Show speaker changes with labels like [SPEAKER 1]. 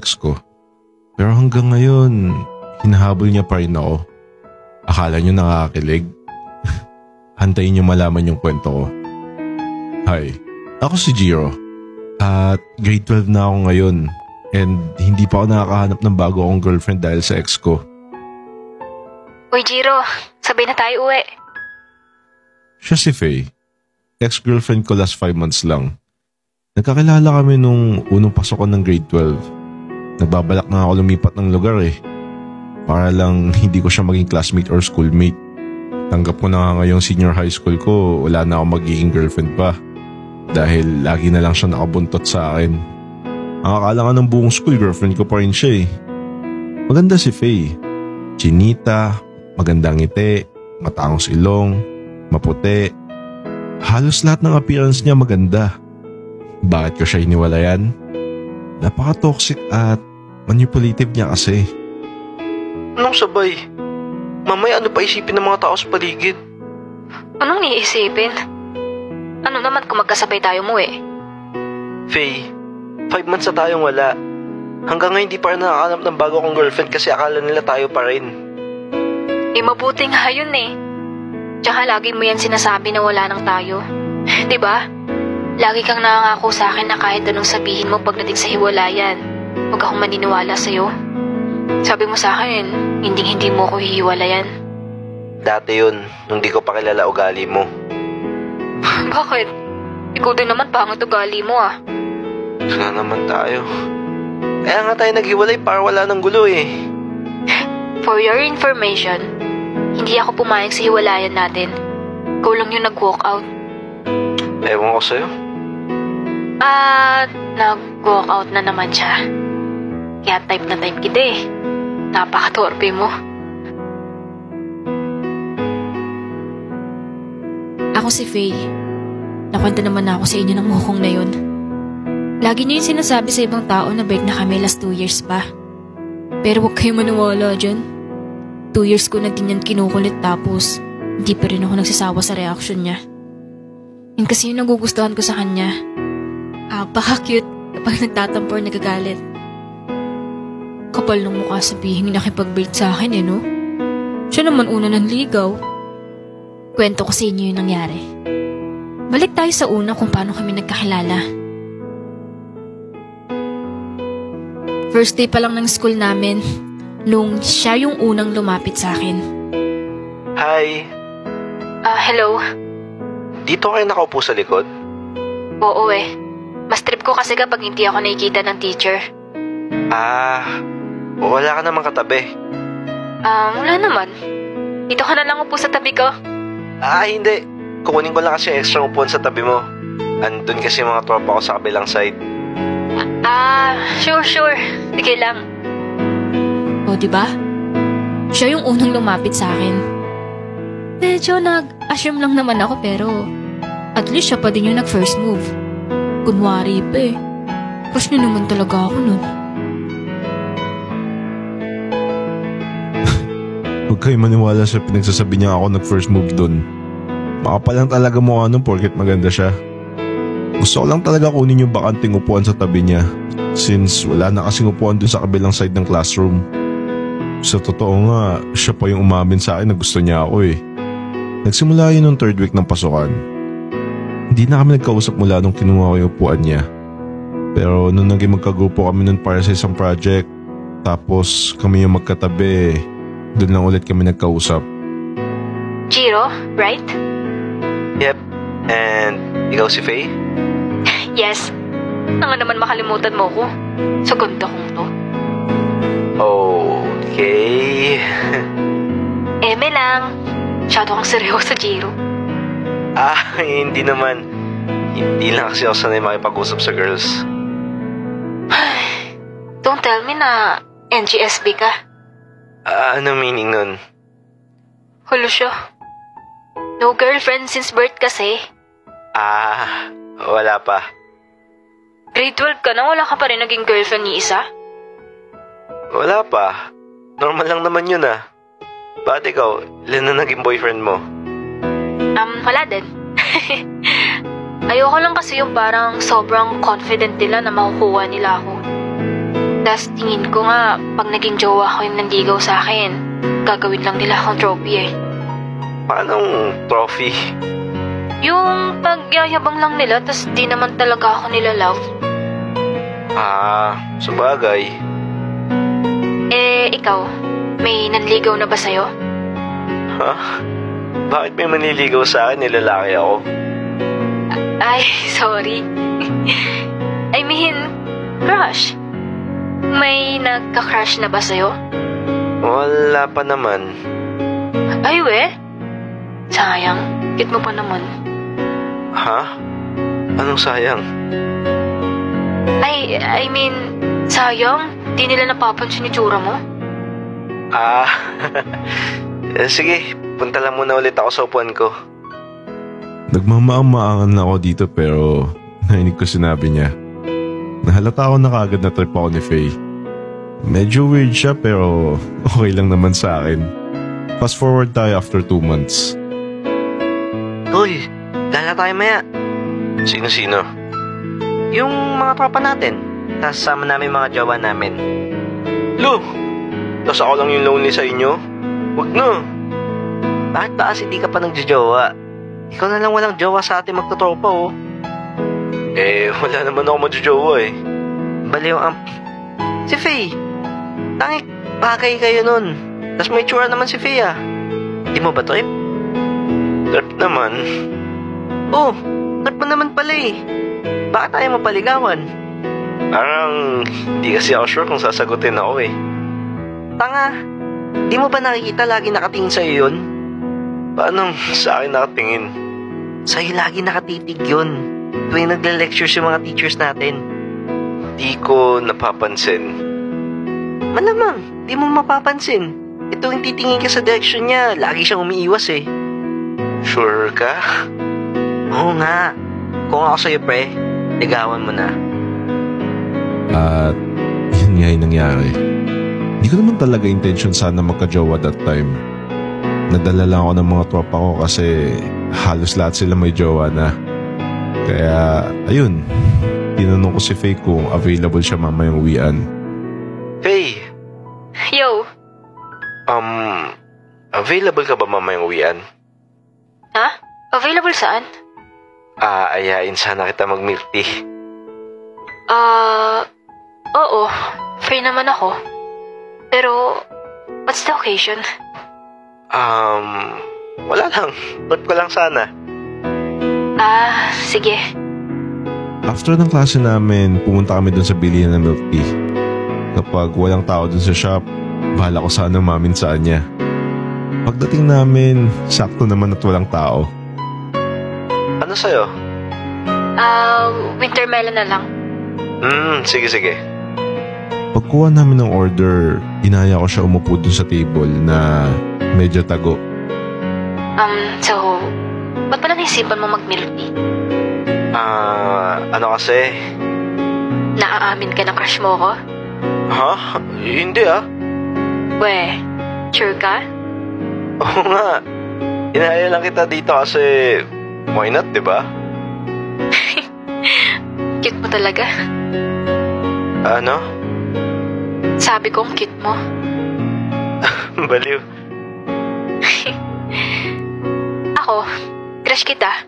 [SPEAKER 1] ex ko. Pero hanggang ngayon, hinahabol niya pa rin ako. Akala niyo nakakakilig? Hantayin niyo malaman yung kwento ko. Hi, ako si Jiro. At grade 12 na ako ngayon. And hindi pa ako nakakahanap ng bago akong girlfriend dahil sa ex ko.
[SPEAKER 2] Uy Jiro, sabay na tayo uwi.
[SPEAKER 1] Siya si Faye. Ex-girlfriend ko last 5 months lang. Nagkakilala kami nung unang pasok ko ng grade 12. Nagbabalak na ako lumipat ng lugar para lang hindi ko siya maging classmate or schoolmate. Tanggap ko na nga ngayong senior high school ko, wala na akong magiging girlfriend pa. Dahil lagi na lang siya nakabuntot sa akin. Ang akala nga ng buong school, girlfriend ko pa rin siya Maganda si Faye. Chinita, magandang ngiti, matangos ilong, maputi. Halos lahat ng appearance niya maganda. Bakit ko siya iniwalayan? Napaka-toxic at manipulative niya kasi.
[SPEAKER 3] Anong sabay? Mamaya ano pa isipin ng mga tao sa paligid?
[SPEAKER 2] Anong iisipin? Ano naman kung magkasabay tayo mo
[SPEAKER 3] Faye, 5 months na tayong wala. Hanggang ngayon di pa rin nakakanap ng bago kong girlfriend kasi akala nila tayo pa rin.
[SPEAKER 2] Mabuti nga yun Tsaka lagi mo yan sinasabi na wala nang tayo. Diba? Lagi kang nangangako sa akin na kahit anong sabihin mo pagdating sa hiwalayan, huwag akong maniniwala sa'yo. Sabi mo sa akin, hindi mo ako hihiwalayan.
[SPEAKER 3] Dati yun, nung di ko pa kilala ugali mo.
[SPEAKER 2] Bakit? Ikaw din naman pangit ugali mo
[SPEAKER 3] Wala naman tayo. Kaya nga tayo naghiwalay para wala ng gulo
[SPEAKER 2] For your information, hindi ako pumayag sa hiwalayan natin. Ikaw lang yung nag-walk out.
[SPEAKER 3] Ewan ko sa'yo.
[SPEAKER 2] Nag-walk out na naman siya. Kaya type na type kita Napaka-torpe mo. Ako si Faye. Nakwento naman ako sa inyo ng mukhong na yun. Lagi niyo yung sinasabi sa ibang tao na break na kami last 2 years pa. Pero huwag kayo maniwala dyan. 2 years ko na din yan kinukulit tapos hindi pa rin ako nagsasawa sa reaction niya. Yun kasi yung nagugustuhan ko sa kanya. Paka-cute kapag nagtatampo or nagagalit. Kapal ng mukha sabihin nakipag-break sa akin no? Siya naman una ng ligaw. Kwento ko sa inyo yung nangyari. Balik tayo sa una kung paano kami nagkakilala. First day pa lang ng school namin, nung siya yung unang lumapit sa akin.
[SPEAKER 3] Hi.
[SPEAKER 2] Hello.
[SPEAKER 3] Dito kayo nakaupo sa likod?
[SPEAKER 2] Oo Mas trip ko kasi kapag hindi ako nakikita ng teacher.
[SPEAKER 3] Wala ka namang katabi.
[SPEAKER 2] Wala naman. Dito ka na lang upo sa tabi ko.
[SPEAKER 3] Hindi. Kukunin ko lang kasi extra upuan sa tabi mo. Andun kasi mga tropa ko sa kabilang side.
[SPEAKER 2] Sure. Sige lang. O, diba? Siya yung unang lumapit sa akin. Medyo nag-assume lang naman ako pero at least siya pa din yung nag-first move. Kunwari pa Crush niyo naman talaga ako nun.
[SPEAKER 1] Huwag kayo maniwala sa pinagsasabi niya ako nag-first move dun. Makapal lang talaga mukha nun porket maganda siya. Gusto ko lang talaga kunin yung bakanting upuan sa tabi niya since wala na kasing upuan dun sa kabilang side ng classroom. Sa totoo nga, siya pa yung umamin sa akin na gusto niya ako Nagsimula yun nung 3rd week ng pasukan. Hindi na kami nagkausap mula nung kinuha ko yung upuan niya. Pero nung naging magkagrupo kami nun para sa isang project, tapos kami yung magkatabi, dun lang ulit kami nagkausap.
[SPEAKER 2] Jiro, right?
[SPEAKER 3] Yep. And ikaw si Faye?
[SPEAKER 2] Yes. Nga naman makalimutan mo ko. Sa ganda kong to.
[SPEAKER 3] Okay.
[SPEAKER 2] Eme lang. Masyado kang seryoso, Jiro.
[SPEAKER 3] Hindi naman. Hindi lang kasi ako sanay makipag-usap sa girls.
[SPEAKER 2] Don't tell me na NGSB ka.
[SPEAKER 3] Ano meaning nun?
[SPEAKER 2] Hulo siya. No girlfriend since birth kasi.
[SPEAKER 3] Wala pa.
[SPEAKER 2] Grade 12 ka na, wala ka pa rin naging girlfriend ni isa?
[SPEAKER 3] Wala pa. Normal lang naman yun Bakit ikaw, ilan na naging boyfriend mo?
[SPEAKER 2] Wala din. Ayoko lang kasi yung parang sobrang confident nila na makukuha nila ako. Tas tingin ko nga, pag naging jowa ko yung nandigaw sa akin, gagawin lang nila akong trophy eh.
[SPEAKER 3] Paanong trophy?
[SPEAKER 2] Yung pagyayabang lang nila, tas di naman talaga ako nila love.
[SPEAKER 3] Sabagay.
[SPEAKER 2] Ikaw, may nanligaw na ba sa'yo?
[SPEAKER 3] Ha? Bakit may manliligaw sa akin? Nilalaki ako.
[SPEAKER 2] Ay, sorry. I mean, crush. May nagka-crush na ba sa'yo?
[SPEAKER 3] Wala pa naman.
[SPEAKER 2] Ay, we? Sayang, cute mo pa naman.
[SPEAKER 3] Ha? Anong sayang?
[SPEAKER 2] I mean, sayang, di nila napapansin yung tsura mo.
[SPEAKER 3] Sige, punta lang muna ulit ako sa upuan ko.
[SPEAKER 1] Nagmamaang-maangan na ako dito pero nainig ko sinabi niya. Nahalata ako na kaagad na trip ako ni Faye. Medyo weird siya pero okay lang naman sa akin. Fast forward tayo after 2 months.
[SPEAKER 3] Uy, gala tayo maya. Sino-sino? Yung mga tropa natin. Tapos sama namin mga jowa namin. Lo! Tapos ako lang yung lonely sa inyo? Wag na. Bakit ba kasi di ka pa nagjojowa? Ikaw na lang walang jowa sa atin magtotropa oh. Wala naman ako magjojowa eh. Baliw ang... Si Faye. Tangik, bagay kayo nun. Tapos may tsura naman si Faye ah. Di mo ba trip? Trip naman. Oh, trip mo naman pala eh. Bakit tayo mapaligawan? Parang hindi kasi ako sure kung sasagutin ako eh. Tanga, di mo ba nakikita lagi nakatingin sa'yo yun? Paano sa akin nakatingin? Sa'yo lagi nakatitig yun. Tuwing nagle-lectures yung mga teachers natin. Di ko napapansin. Malamang, di mo mapapansin. Ito yung titingin ka sa direction niya, lagi siyang umiiwas eh. Sure ka? Oo nga. Kung ako sa'yo pre, ligawan mo na.
[SPEAKER 1] At yun nga yung nangyari. Hindi ko naman talaga intention sana magka-jowa that time. Nadala lang ako ng mga tropa ko kasi halos lahat sila may jowa na. Kaya ayun, tinanong ko si Faye kung available siya mamayang uwian.
[SPEAKER 3] Faye!
[SPEAKER 2] Yo!
[SPEAKER 3] Available ka ba mamayang uwian?
[SPEAKER 2] Ha? Available saan?
[SPEAKER 3] Ayain sana kita mag-milk tea.
[SPEAKER 2] Oo. Free naman ako. Pero, what's the occasion?
[SPEAKER 3] Wala lang. Trip ko lang sana.
[SPEAKER 2] Sige.
[SPEAKER 1] After ng klase namin, pumunta kami dun sa bilihan ng milk tea. Kapag walang tao dun sa shop, bahala ko sana maminsaan niya. Pagdating namin, sakto naman at walang tao.
[SPEAKER 3] Ano sa'yo?
[SPEAKER 2] Winter melon na lang.
[SPEAKER 3] Sige.
[SPEAKER 1] Pagkuha namin ng order, inaya ko siya umupo dun sa table na medyo tago.
[SPEAKER 2] So, ba't pala naisipan mo mag-milk tea?
[SPEAKER 3] Ano kasi?
[SPEAKER 2] Naaamin ka ng crush mo ko?
[SPEAKER 3] Ha? Hindi ah.
[SPEAKER 2] We, sure ka?
[SPEAKER 3] Oo nga. Inaya lang kita dito kasi why not, diba?
[SPEAKER 2] Cute mo talaga.
[SPEAKER 3] Ano?
[SPEAKER 2] Sabi kong cute mo.
[SPEAKER 3] Baliw.
[SPEAKER 2] Ako, crush kita.